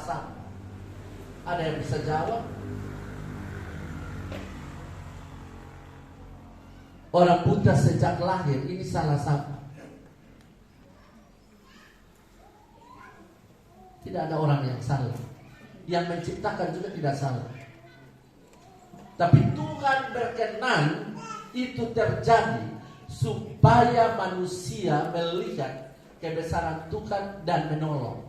sama. Ada yang bisa jawab? Orang buta sejak lahir ini salah satu. Tidak ada orang yang salah. Yang menciptakan juga tidak salah. Tapi Tuhan berkenan itu terjadi supaya manusia melihat kebesaran Tuhan dan menolong.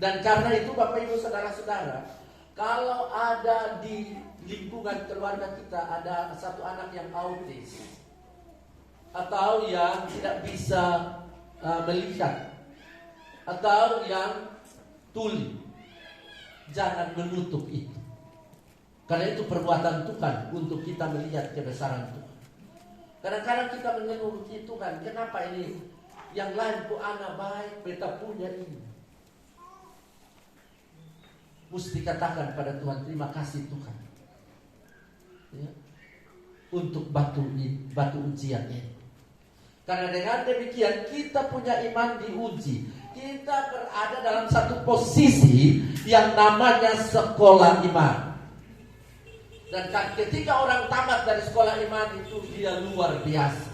Dan karena itu Bapak Ibu Saudara-saudara, kalau ada di lingkungan keluarga kita ada satu anak yang autis atau yang tidak bisa melihat atau yang tuli, jangan menutup itu. Karena itu perbuatan Tuhan untuk kita melihat kebesaran Tuhan. Kadang-kadang kita mengeluh Tuhan, kenapa ini yang lain ku anak baik, beta punya ini. Mesti katakan pada Tuhan, terima kasih Tuhan ya, untuk batu ujian ini. Karena dengan demikian kita punya iman diuji. Kita berada dalam satu posisi yang namanya sekolah iman. Dan ketika orang tamat dari sekolah iman itu dia luar biasa.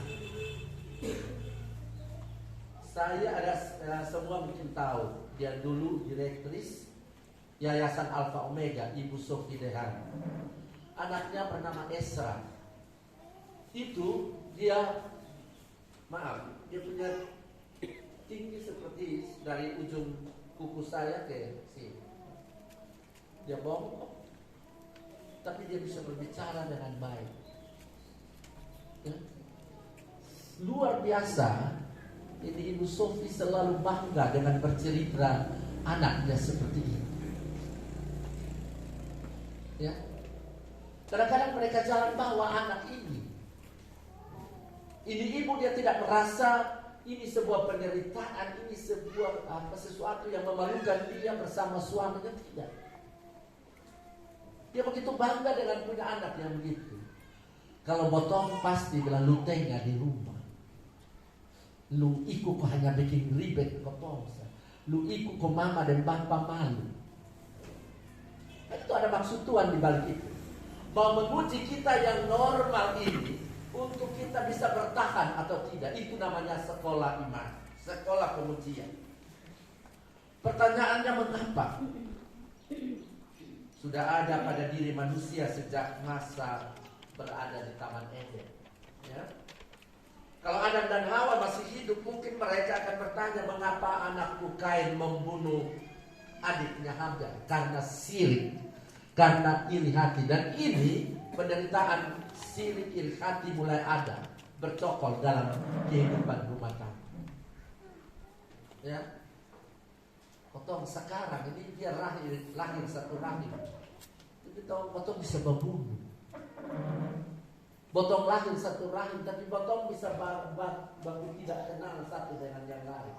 Saya ada semua mungkin tahu, dia dulu direktris Yayasan Alpha Omega, Ibu Sofi Dehan. Anaknya bernama Esra. Itu dia punya tinggi seperti dari ujung kuku saya ke sini. Dia bongkok, tapi dia bisa berbicara dengan baik. Ya. Luar biasa. Ini Ibu Sofi selalu bangga dengan bercerita anaknya seperti ini. Ya, kadang-kadang mereka jalan bawa anak ini. Ini ibu dia tidak merasa ini sebuah penderitaan, ini sebuah sesuatu yang memalukan dia bersama suaminya, tidak. Dia begitu bangga dengan punya anak yang begitu. Kalau botong pasti bilang lu tengah di rumah. Lu ikut kok hanya bikin ribet botong. Lu ikut kok mama dan bapa malu. Itu ada maksud Tuhan di balik itu. Mau menguji kita yang normal ini untuk kita bisa bertahan atau tidak. Itu namanya sekolah iman, sekolah pengujian. Pertanyaannya mengapa? Sudah ada pada diri manusia sejak masa berada di Taman Eden. Ya. Kalau Adam dan Hawa masih hidup, mungkin mereka akan bertanya, mengapa anakku Kain membunuh adiknya Habil? Karena sirik, karena iri hati. Dan ini penderitaan sirik iri hati mulai ada, bercokol dalam kehidupan rumah tangga. Ya, potong sekarang ini dia lahir satu rahim. Tapi tahu potong bisa membunuh. Potong lahir satu rahim, tapi potong bisa baru tidak kenal satu dengan yang lain.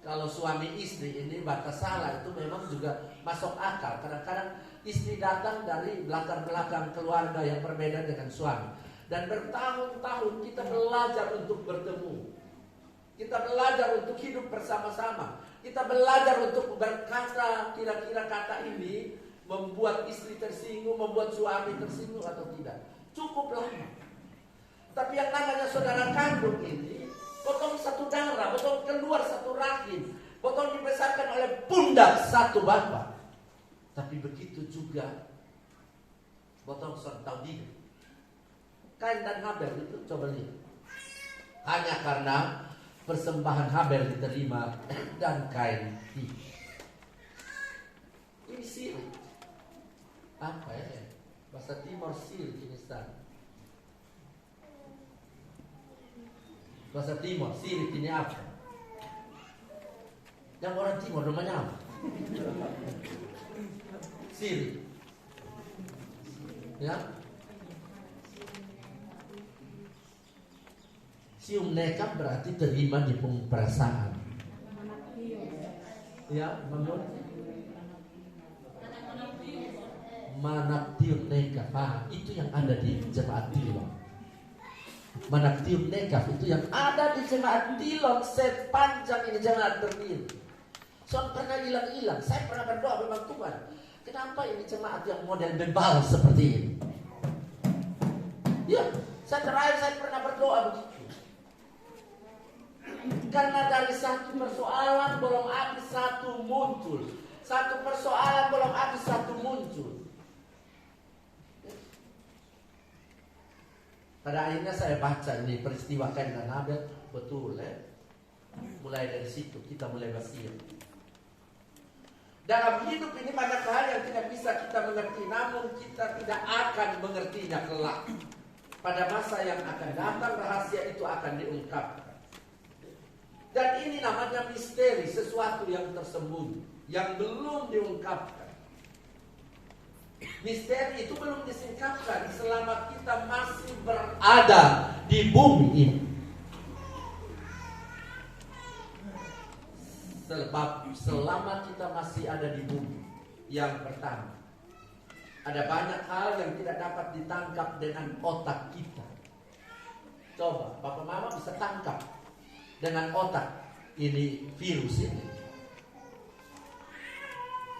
Kalau suami istri ini batas salah itu memang juga masuk akal. Kadang-kadang istri datang dari belakang-belakang keluarga yang berbeda dengan suami. Dan bertahun-tahun kita belajar untuk bertemu. Kita belajar untuk hidup bersama-sama. Kita belajar untuk berkata kira-kira kata ini membuat istri tersinggung, membuat suami tersinggung atau tidak. Cukup lama. Tapi yang namanya saudara kandung ini, potong satu darah, potong keluar satu rahim, potong dibesarkan oleh pundak satu bapa. Tapi begitu juga potong serta diri. Kain dan Habel itu coba lihat. Hanya karena persembahan Habel diterima dan Kain tidak. Ini sirik. Apa ya? Bahasa Timur sirik ini sana. Bahasa Timur, sirik ini apa? Yang orang Timur namanya apa? Sirik. Ya. Sium nekap berarti terima di perasaan. Ya, menurut Manaktiun nekap. Itu yang ada di jemaat Tilo. Mana tiup nekaf itu yang ada di jemaat Tilon sepanjang ini jemaat berdiri. Soal pernah hilang-hilang. Saya pernah berdoa memang Tuhan, kenapa ini jemaat yang model bebal seperti ini? Ya, saya pernah berdoa begitu. Karena dari satu persoalan bolong api satu muncul. Satu persoalan bolong api satu muncul. Pada akhirnya saya baca ini peristiwa Kain dan Habel, betul ya. Mulai dari situ kita mulai bersiap. Dalam hidup ini banyak hal yang tidak bisa kita mengerti, namun kita tidak akan mengertinya kelak. Pada masa yang akan datang rahasia itu akan diungkapkan. Dan ini namanya misteri, sesuatu yang tersembunyi, yang belum diungkapkan. Misteri itu belum disingkapkan selama kita masih berada di bumi ini. Sebab selama kita masih ada di bumi, yang pertama, ada banyak hal yang tidak dapat ditangkap dengan otak kita. Coba, Bapak Mama bisa tangkap dengan otak ini virus ini.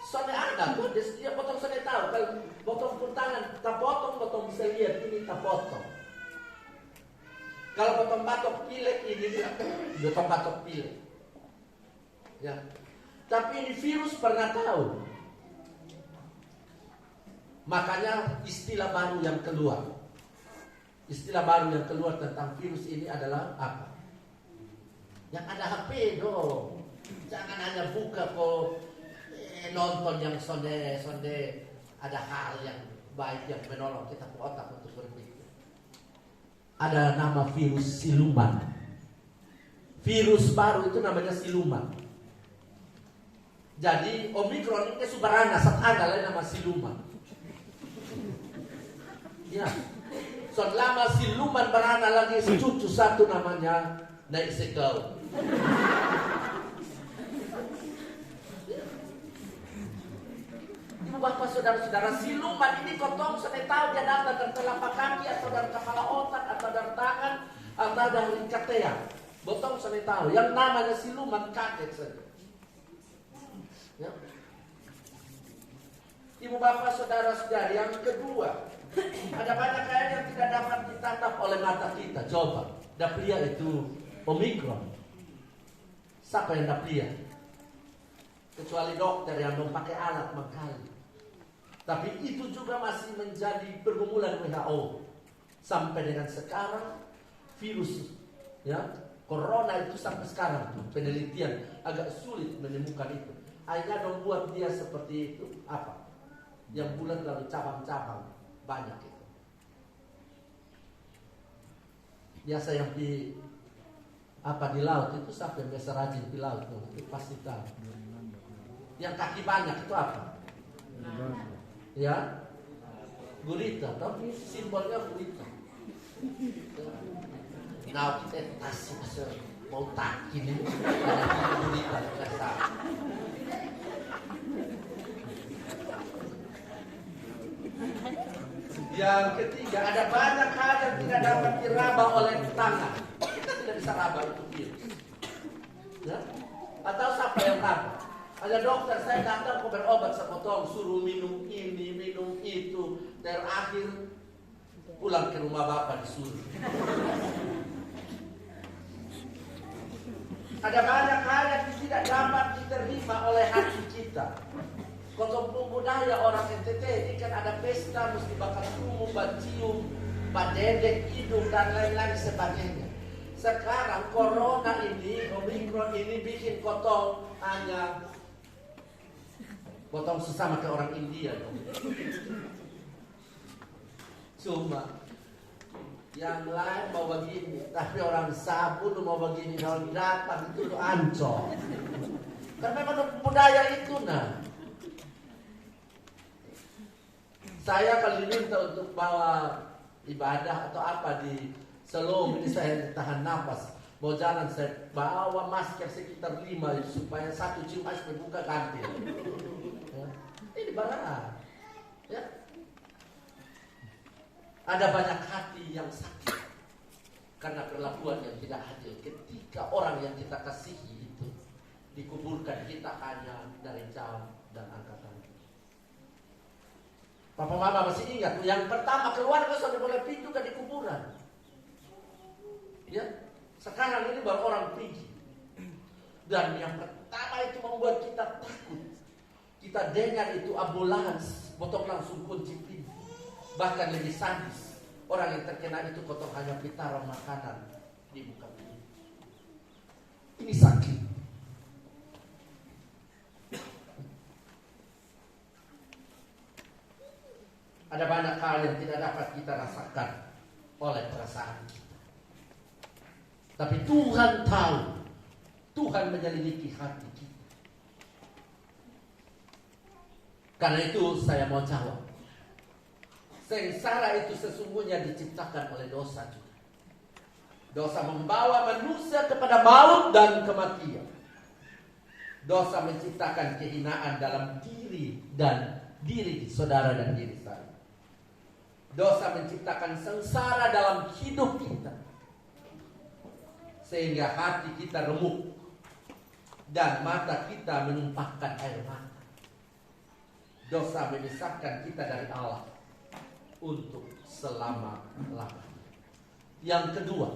Soalnya ada tuh, dia potong soalnya tahu. Kalau potong tangan, tak potong bisa lihat ini tak potong. Kalau potong batok pilek ini dia potong batok pilek. Ya. Tapi ini virus pernah tahu. Makanya istilah baru yang keluar. Istilah baru yang keluar tentang virus ini adalah apa? Yang ada HP dong. Jangan hanya buka kok nonton yang sonde ada hal yang baik yang menolong kita ke otak untuk berpikir. Ada nama virus siluman. Virus baru itu namanya siluman. Jadi Omikron ini subarana saat ada lain nama siluman. Ya. Selama siluman berana lagi cucu satu namanya naik sekal. Ibu bapak saudara-saudara, siluman ini kotong sudah tahu dia datang dari telapak kaki atau dari kepala otak atau dari tangan atau dari kateang. Botong sudah tahu. Yang namanya siluman kaget saja. Ya. Ibu bapak saudara-saudara, yang kedua, ada banyak hal yang tidak dapat ditangkap oleh mata kita. Coba, daplia itu Omikron. Siapa yang daplia? Kecuali dokter yang memakai alat mengkali. Tapi itu juga masih menjadi pergumulan WHO. Sampai dengan sekarang virus ya, corona itu sampai sekarang penelitian agak sulit menemukan itu. Akhirnya membuat dia seperti itu apa? Yang bulat lalu cabang-cabang banyak itu. Biasa yang di laut itu siapa yang biasa rajin di laut itu pasti tahu. Yang kaki banyak itu apa? Ya, gurita, tapi simbolnya gurita. Nah, kita masih mau takin ini, gurita, biasa. Yang ketiga, ada banyak hal yang tidak dapat diraba oleh tangan. Kita tidak bisa raba itu virus. Ya? Atau siapa yang raba? Ada dokter, saya datang kok berobat sepotong, suruh minum ini, minum itu. Terakhir pulang ke rumah bapak disuruh. Ada banyak hal yang tidak dapat diterima oleh hati kita. Kalau budaya orang NTT ini kan ada pesta, mesti bakar sumu, bacium, badedek, hidung dan lain-lain sebagainya. Sekarang corona ini, Omikron ini bikin kotong hanya potong sesama ke orang India dong. Cuma yang lain mau begini, tapi orang sabun mau begini, orang datang itu tuh ancol. Karena memang budaya itu nah. Saya kalau diminta untuk bawa ibadah atau apa di Selom ini saya tahan nafas. Mau jalan saya bawa masker sekitar 5 supaya satu cium air buka ganti. Ya. Ini barang. Ya. Ada banyak hati yang sakit. karena perlakuan yang tidak adil. Ketika orang yang kita kasihi itu dikuburkan, kita hanya dari jauh dan angkat tangan. Papa mama masih ingat, yang pertama keluarga sudah boleh pintu ke di kuburan. Ya, sekarang ini baru orang pergi. Dan yang pertama itu membuat kita takut. Kita dengar itu ambulans, potong langsung kunci pintu. Bahkan lebih sadis, orang yang terkena itu potong hanya pitaran makanan di muka pintu. Ini sakit. Ada banyak hal yang tidak dapat kita rasakan oleh perasaan kita. Tapi Tuhan tahu, Tuhan menyelidiki hati kita. Karena itu saya mau jawab, sengsara itu sesungguhnya diciptakan oleh dosa juga. Dosa membawa manusia kepada maut dan kematian. Dosa menciptakan kehinaan dalam diri saudara dan diri saya. Dosa menciptakan sengsara dalam hidup kita, sehingga hati kita remuk dan mata kita menumpahkan air mata. Dosa memisahkan kita dari Allah untuk selama-lamanya. Yang kedua,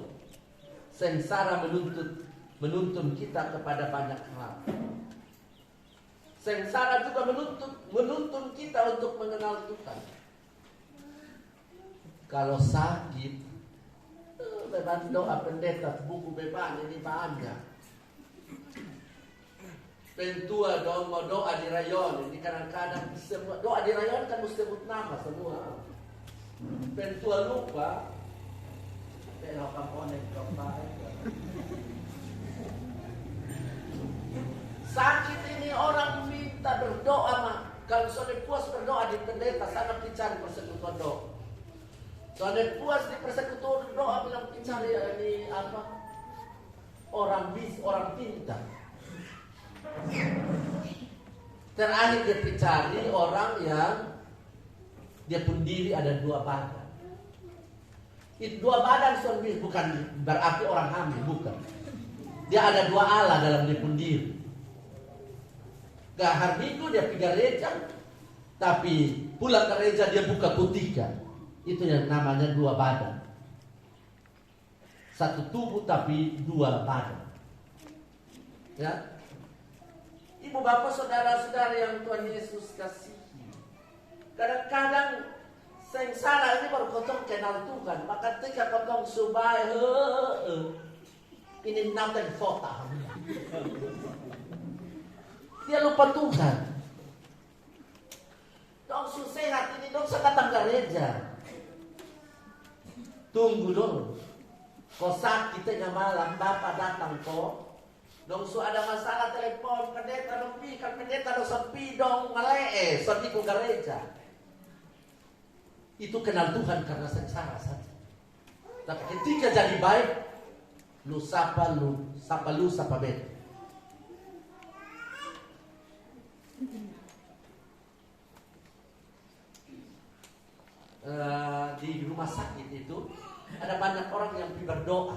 sengsara menuntun kita kepada banyak hal. Sengsara juga menuntun kita untuk mengenal Tuhan. Kalau sakit, beban doa pendeta, buku beban ini banyak. Pentua dong mau doa di rayon, ini kadang-kadang semua doa di rayon kan mesti sebut nama semua. Pentua lupa, sakit ini orang minta berdoa mah. Kalau sudah puas berdoa di pendeta, sana dicari persekutuan doa. Soalnya puas di persekutuan doa bilang cari ini apa? Orang pintar. Terakhir dia cari orang yang dia pun diri ada 2 badan. Itu 2 badan soalnya bukan berarti orang hamil, bukan. Dia ada 2 Allah dalam dia pun diri. Gak hari Minggu dia pergi gereja, tapi pulang ke gereja dia buka butika. Itu yang namanya 2 badan. Satu tubuh tapi 2 badan. Ya, ibu bapak saudara-saudara yang Tuhan Yesus kasihi, kadang-kadang sengsara ini baru kotong kenal Tuhan. Maka ketika kotong subai, ini nothing fota. Dia lupa Tuhan. Dong sehat ini dong saya datang gereja. Tunggu dulu. Kau sakit tengah malam, bapak datang kok. Dong su ada masalah telepon, pendeta dong pi, kan pendeta dong sepi dong malee, sepi ku gereja. Itu kenal Tuhan karena sengsara saja. Tapi ketika jadi baik, lu sapa beta. Di rumah sakit itu ada banyak orang yang berdoa,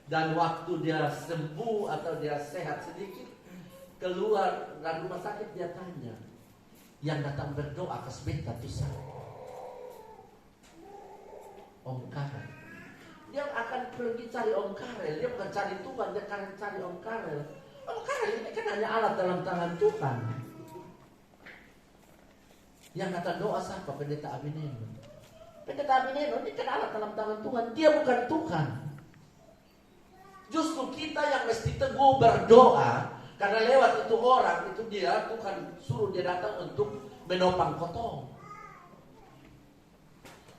dan waktu dia sembuh atau dia sehat sedikit keluar dari rumah sakit, dia tanya, yang datang berdoa ke sebeta itu saya Om Karel. Dia akan pergi cari Om Karel, dia bukan cari Tuhan, dia akan cari Om Karel. Om Karel ini kan hanya alat dalam tangan Tuhan. Yang kata doa siapa? Pendeta Abineno. Pendeta Abineno ini kan alat dalam tangan Tuhan. Dia bukan Tuhan. Justru kita yang mesti teguh berdoa, karena lewat itu orang, itu dia Tuhan suruh dia datang untuk menopang kotong.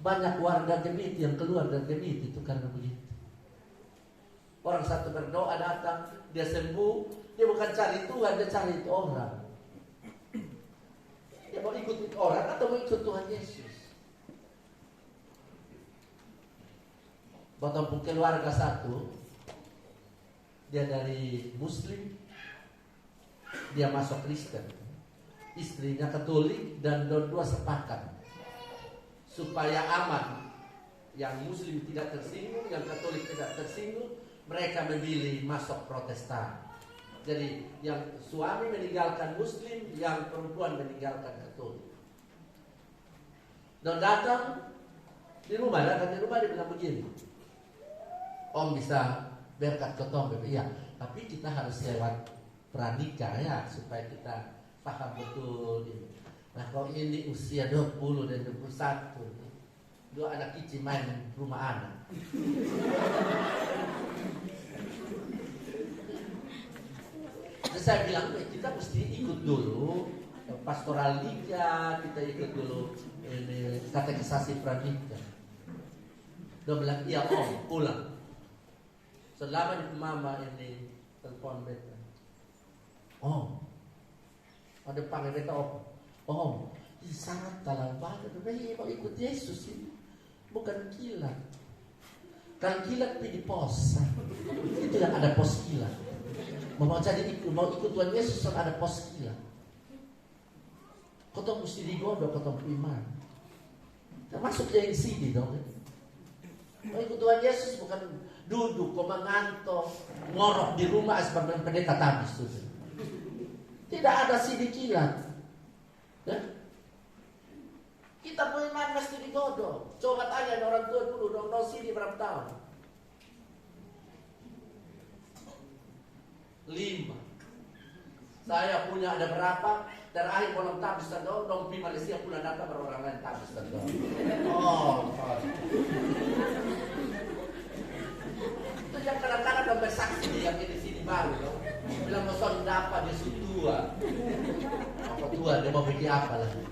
Banyak warga Gemiti yang keluar dari Gemiti itu karena begitu. Orang satu berdoa datang, dia sembuh, dia bukan cari Tuhan, dia cari itu orang. Dia mau ikut orang atau mau ikut Tuhan Yesus. Potong keluarga satu, dia dari Muslim, dia masuk Kristen, istrinya Katolik, dan dua sepakat supaya aman yang Muslim tidak tersinggung, yang Katolik tidak tersinggung, mereka memilih masuk Protestan. Jadi yang suami meninggalkan Muslim, yang perempuan meninggalkan Katolik. Dan datang di rumah dia bilang begini, Om bisa berkat ketong, iya, tapi kita harus lewat pranikah ya, supaya kita paham betul ini. Nah kalau ini usia 20 dan 21, dua anak kecil main rumah anak. Jadi saya bilang kita mesti ikut dulu pastoral nikah, kita ikut dulu ini katekisasi pranikah. Dia bilang iya Om, pulang. Selama di mama ini telepon beta, Om, ada panggil beta Om, ini sangat dalam banget. Mau ikut Yesus ini, bukan kilat. Kalau kilat pergi pos, itu yang ada pos kilat. Mau ikut Tuhan Yesus ada pos kilat. Kau tahu mesti digodok, kau tahu iman. Termasuk yang sini dong. Mau ikut Tuhan Yesus bukan duduk, kau mengantuk, ngorok di rumah sebagai pendeta tabis itu. Tidak ada sidi kilat. Ya? Kita punya iman mesti digodok. Coba tanya orang tua dulu, dong sini berapa tahun? 5. Saya punya ada berapa? Terakhir kolom tabis dong pi Malaysia pulang data baru orang lain tabis dong. Oh, itu yang kadang-kadang dong bersaksi yang di sini baru dong. Bilang mau dapat dia tua. Apa tua dia mau bikin apa lagi?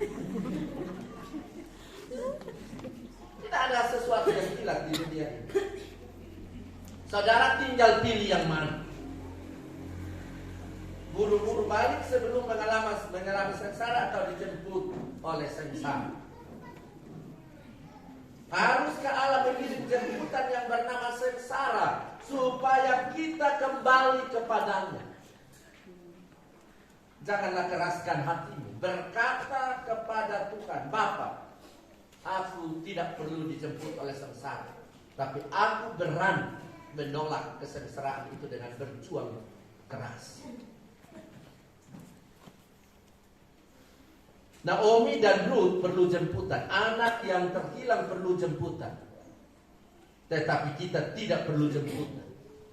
Tidak ada sesuatu yang kilat di dunia ini. Saudara tinggal pilih yang mana. Buru-buru balik sebelum mengalami sengsara atau dijemput oleh sengsara. Haruskah Allah mengirim jemputan yang bernama sengsara supaya kita kembali kepadanya? Janganlah keraskan hatimu, berkata kepada Tuhan, Bapa, aku tidak perlu dijemput oleh sengsara, tapi aku berani menolak kesengsaraan itu dengan berjuang keras. Naomi dan Ruth perlu jemputan. Anak yang terhilang perlu jemputan. Tetapi kita tidak perlu jemputan.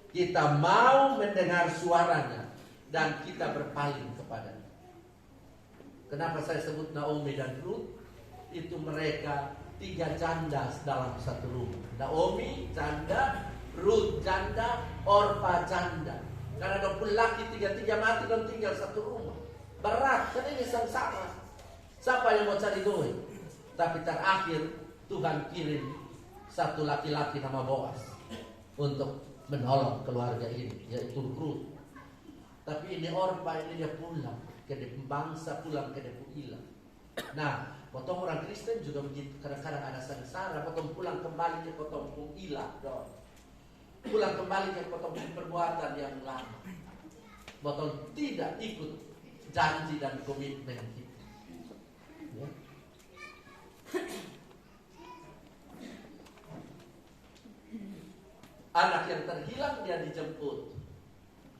Kita mau mendengar suaranya dan kita berpaling kepadanya. Kenapa saya sebut Naomi dan Ruth? Itu mereka 3 janda dalam satu rumah. Naomi janda, Ruth janda, Orpa janda. Karena 20 laki 3 mati dan tinggal satu rumah. Berat, karena ini sengsara. Siapa yang mau cari duit? Tapi terakhir Tuhan kirim satu laki-laki nama Boaz untuk menolong keluarga ini, yaitu Ruth. Tapi ini Orpa ini dia pulang ke bangsa, pulang ke Nepuila. Nah, potong orang Kristen juga begitu. Kadang-kadang ada sengsara, potong pulang kembali ke potong Ila, pulang kembali ke potong perbuatan yang lama. Potong tidak ikut janji dan komitmen kita. Ya. Anak yang terhilang dia dijemput.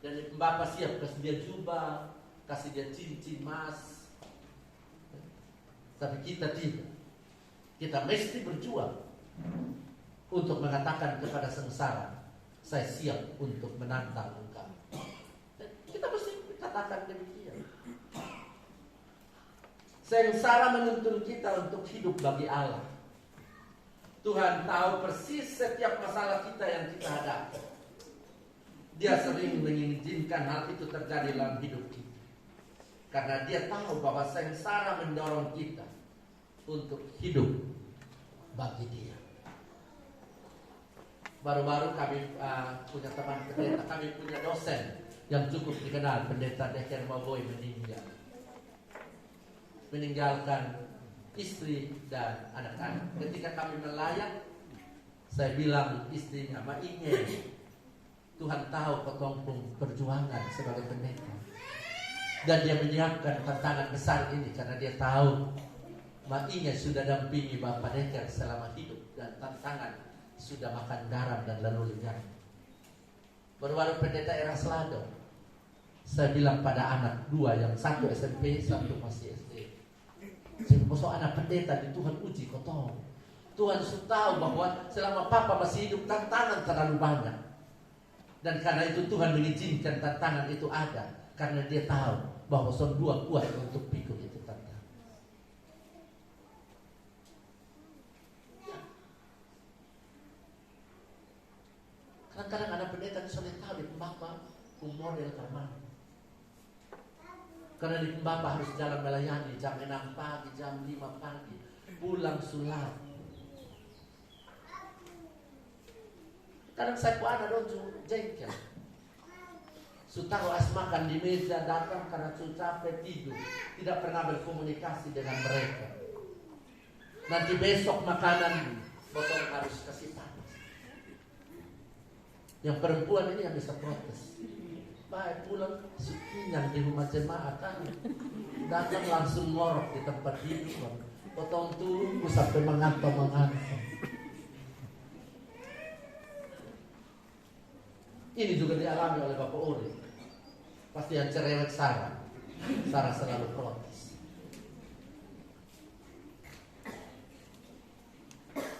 Dan Bapak siap kasih dia jubah, kasih dia cincin emas. Tapi kita tidak. Kita mesti berjuang untuk mengatakan kepada sengsara, saya siap untuk menantang engkau. Kita mesti katakan demikian. Sengsara menuntun kita untuk hidup bagi Allah. Tuhan tahu persis setiap masalah kita yang kita hadapi. Dia sering mengizinkan hal itu terjadi dalam hidup kita. Karena dia tahu bahwa sengsara mendorong kita untuk hidup bagi dia. Baru-baru kami punya teman pendeta, kami punya dosen yang cukup dikenal, pendeta Deker Maboy meninggalkan istri dan anak-anak. Ketika kami melayat, saya bilang istrinya, Ma Inge, Tuhan tahu ketompo perjuangan sebagai pendeta. Dan dia menyiapkan tantangan besar ini karena dia tahu Ma Inge sudah dampingi Bapak Deker selama hidup dan tantangan sudah makan garam dan lalu lenyap. Baru-baru pendeta era Selado, saya bilang pada anak dua, yang satu SMP, satu masih SD. Saya anak pendeta di Tuhan uji kau tahu. Tuhan sudah tahu bahwa selama papa masih hidup tantangan terlalu banyak. Dan karena itu Tuhan mengizinkan tantangan itu ada. Karena dia tahu bahwa son dua kuat untuk pikul itu tantangan. Kadang-kadang anak pendeta sudah tahu di pembapa model kemana. Karena di pembapa harus jalan melayani jam 6 pagi, jam 5 pagi, pulang sulap. Kadang saya ku anak dong jengkel. Sutaruh as makan di meja, datang karena capek tidur, tidak pernah berkomunikasi dengan mereka. Nanti besok makanan botol harus kasih panas. Yang perempuan ini yang bisa protes. Baik pulang sukinyang di rumah jemaat kan, datang langsung ngorok di tempat tidur. Potong tunggu sampai mengantuk. Ini juga dialami oleh Bapak Uri. Pasti yang cerewet Sarah selalu protes.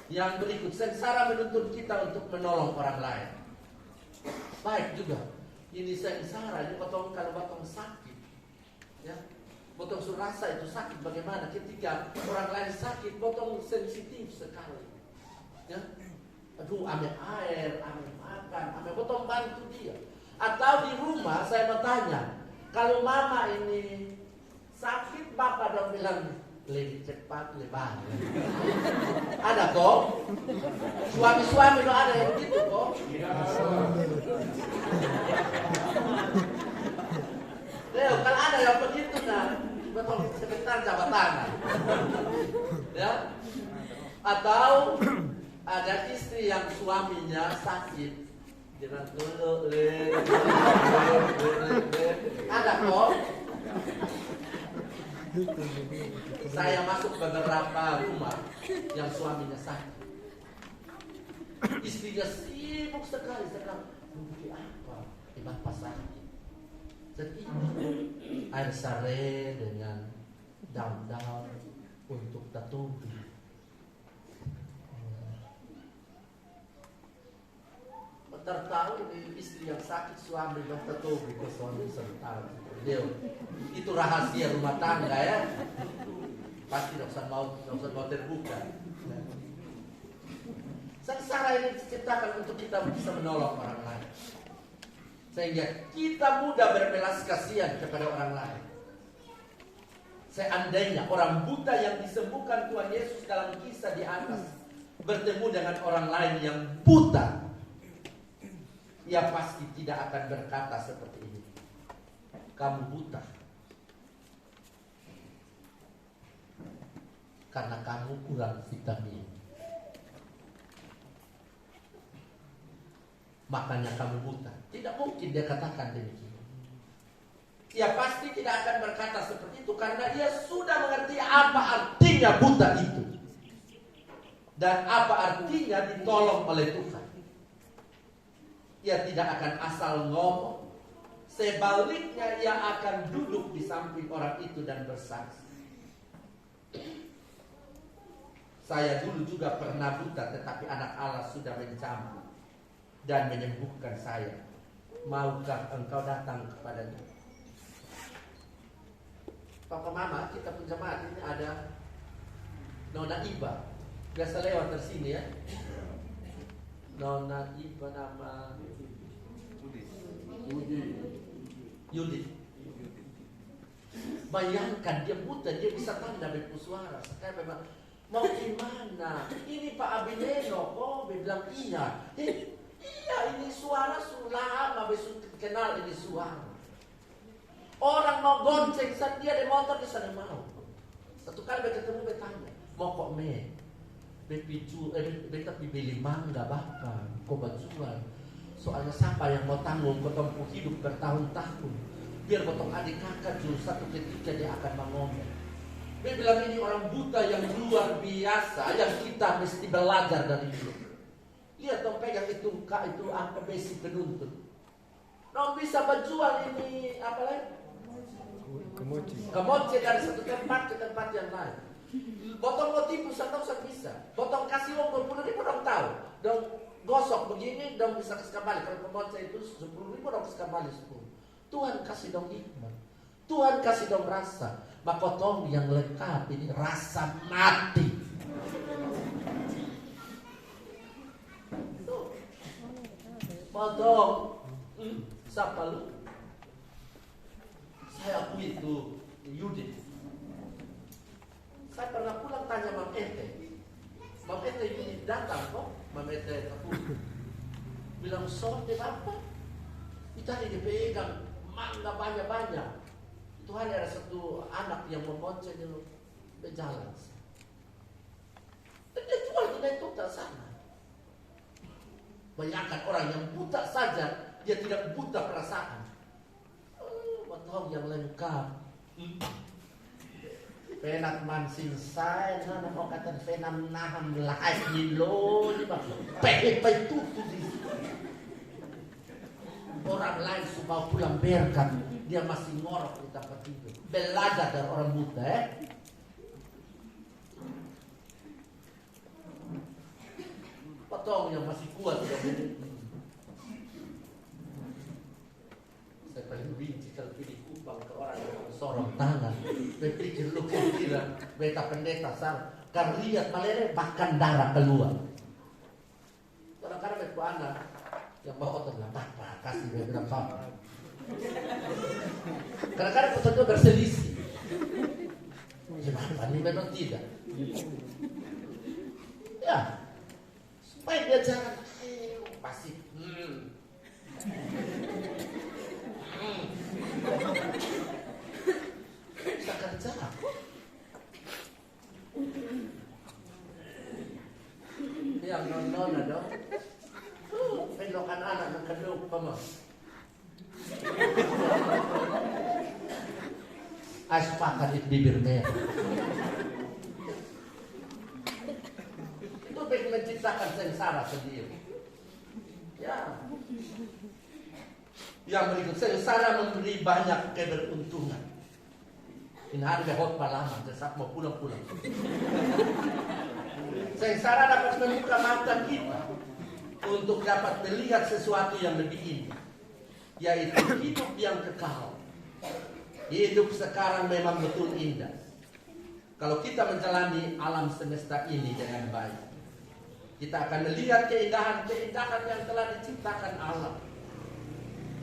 Yang berikut, sengsara menuntut kita untuk menolong orang lain. Baik juga. Ini sengsara, ini potong kalau potong sakit, ya, potong surasa itu sakit bagaimana? Ketika orang lain sakit, potong sensitif sekali, ya. Aduh, ambil air, ambil makan, ambil potong bantu dia. Atau di rumah saya mau tanya, kalau mama ini sakit, bapak dong bilang lebih cepat, lebar. Ada kok? Suami-suami dong ada yang gitu kok? Leo, kalau ada yang begitu nah, betul sebentar jabat tangan. Ya? Atau ada istri yang suaminya sakit, dengan ada kok? Saya masuk beberapa rumah yang suaminya sakit, istrinya sibuk sekali sedang membeli apa di bapak sakit. Jadi air sare dengan daun-daun untuk tatubi. Tertahu ini istri yang sakit suami dokter Tobi ke suami serta dia itu rahasia rumah tangga ya, pasti tidak usah mau terbuka. Sengsara ini diciptakan untuk kita bisa menolong orang lain, sehingga kita mudah berbelas kasihan kepada orang lain. Seandainya orang buta yang disembuhkan Tuhan Yesus dalam kisah di atas bertemu dengan orang lain yang buta, ia pasti tidak akan berkata seperti ini, kamu buta karena kamu kurang vitamin, makanya kamu buta. Tidak mungkin dia katakan demikian. Ia pasti tidak akan berkata seperti itu, karena ia sudah mengerti apa artinya buta itu dan apa artinya ditolong oleh Tuhan. Ia tidak akan asal ngomong. Sebaliknya ia akan duduk di samping orang itu dan bersaksi. Saya dulu juga pernah buta, tetapi anak Allah sudah mencampur dan menyembuhkan saya. Maukah engkau datang kepadanya? Papa mama, kita pun jemaat ini ada Nona Iba. Biasa lewat dari sini ya. Nona Iba nama Yudi. Bayangkan dia buta, dia bisa tanda bersuara. Saya memang mau gimana? Ini Pak Abineno kok bilang iya. Iya, ini suara lama besok kenal ini suara. Orang mau gonceng saat dia di motor di sana mau. Satu kali bertemu bertanya, mau kok me? Beta beli mangga bapak, kok bajuan. Soalnya siapa yang mau tanggung ketemu hidup bertahun-tahun. Biar potong adik kakak juru satu ketika dia akan mengomel. Dia bilang ini orang buta yang luar biasa, yang kita mesti belajar dari dia. Lihat dong pegang itu apa besi penuntun. Dong bisa berjual ini apa lagi? Kemoci dari satu tempat ke tempat yang lain. Botol mau tipu satu bisa. Botol kasih uang 20.000 dong tahu. Dong gosok begini dong bisa kasih kembali. Kalau kemoci itu 10.000 dong kasih kembali 10. Tuhan kasih dong hikmah. Tuhan kasih dong rasa. Makotong yang lengkap ini rasa mati. Potong, siapa lu? Saya akui itu Yudit. Saya pernah pulang tanya Mam Ete. Mam Ete Yudit datang kok. Mam Ete aku bilang sorte apa? Kita dipegang mangga banyak-banyak. Itu hari ada satu anak yang memonceng di berjalan. Dan dia jual dengan total sana. Bayangkan orang yang buta saja, dia tidak buta perasaan. Potong yang lengkap. Penat mansin saya, nana mau kata penam naham lahai nilo, di bawah pehe tutu di. Orang lain supaya pulang berkat, dia masih ngorok di tempat itu. Belajar dari orang buta, potong yang masih kuat. Saya paling benci kalau pilih kupang ke orang yang sorong tangan. Saya pikir lu kira beta pendeta sar. Kan lihat malere bahkan darah keluar. Kadang-kadang beku anak yang bawa otot lah, papa kasih dia bilang papa. Kadang-kadang petunjuk berselisih. Gimana? Ini memang tidak. Ya. Supaya dia jangan pasti bisa kerja aku. Yang non dong. Pendokan anak mengkeduk pama. Aspakat itu bibir merah. Menciptakan sengsara sendiri. Ya. Yang berikut, sengsara memberi banyak keberuntungan. Ini harga khotbah lama, saat mau pulang-pulang. Sengsara dapat membuka mata kita untuk dapat melihat sesuatu yang lebih indah, yaitu hidup yang kekal. Hidup sekarang memang betul indah. Kalau kita menjalani alam semesta ini dengan baik, kita akan melihat keindahan-keindahan yang telah diciptakan Allah.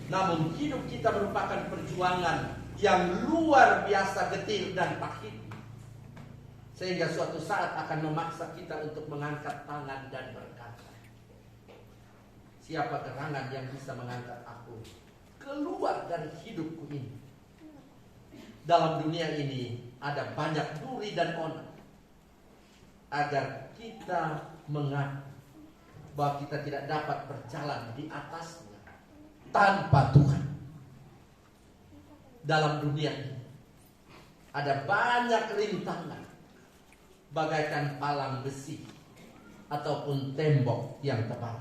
Namun hidup kita merupakan perjuangan yang luar biasa getih dan pahit. Sehingga suatu saat akan memaksa kita untuk mengangkat tangan dan berkata, siapa gerangan yang bisa mengangkat aku keluar dari hidupku ini? Dalam dunia ini ada banyak duri dan onak. Agar kita mengaku bahwa kita tidak dapat berjalan di atasnya tanpa Tuhan. Dalam dunia ini ada banyak rintangan, bagaikan palang besi ataupun tembok yang tebal,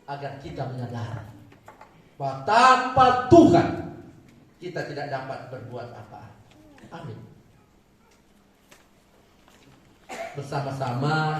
agar kita menyadari bahwa tanpa Tuhan kita tidak dapat berbuat apa-apa. Amin. Bersama-sama